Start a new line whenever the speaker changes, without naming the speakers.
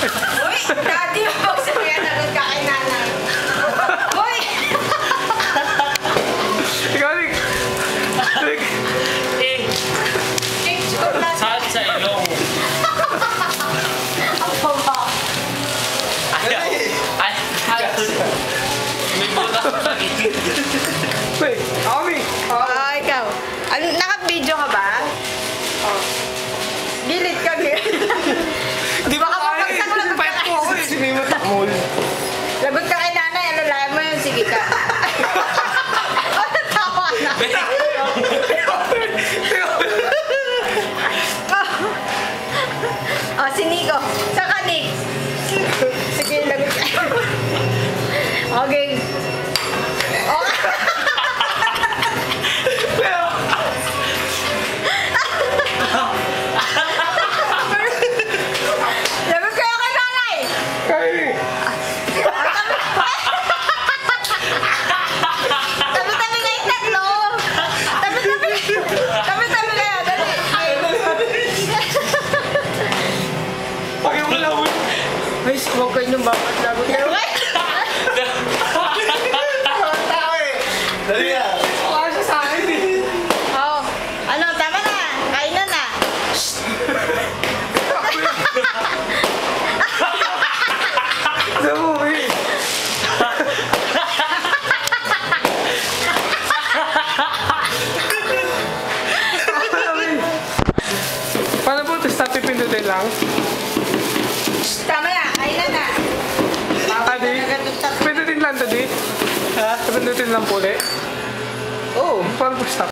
Uy! Daddy, huwag sabihin na ka kay nanay. Uy!
Ikaw, Rick. Rick.
Saan sa ilong?
Ang baba.
Ay, may butas sa gilid.
Wait, Ami.
Ikaw. Naka-video ka ba? Gilid ka, gilid.
Di ba kaya? Fight ko ako eh. Sinimot ako.
Lagot ka kay nanay, ano lahat mo yun? Sige ka. Ano tawa na? Si Nico. Saka Nick. Sige, lagot ka. Okay. Lagot kayo kay nanay.
Kaya
Tabi-tabi kayo tatlo. Tabi-tabi kayo. Dali.
Pagin mo lang.
Ay, huwag kayo nung babat lagot kayo.
Dali yan. Wala siya sa akin eh.
Oo. Ano, tama na. Kainan na.
Sa movie. Paano po? Tapos napipindutin lang?
Tama na. Kainan na.
Adi? Pindutin lang, Daddy. Ha? Pindutin lang po ulit. Oo. Paano po stop?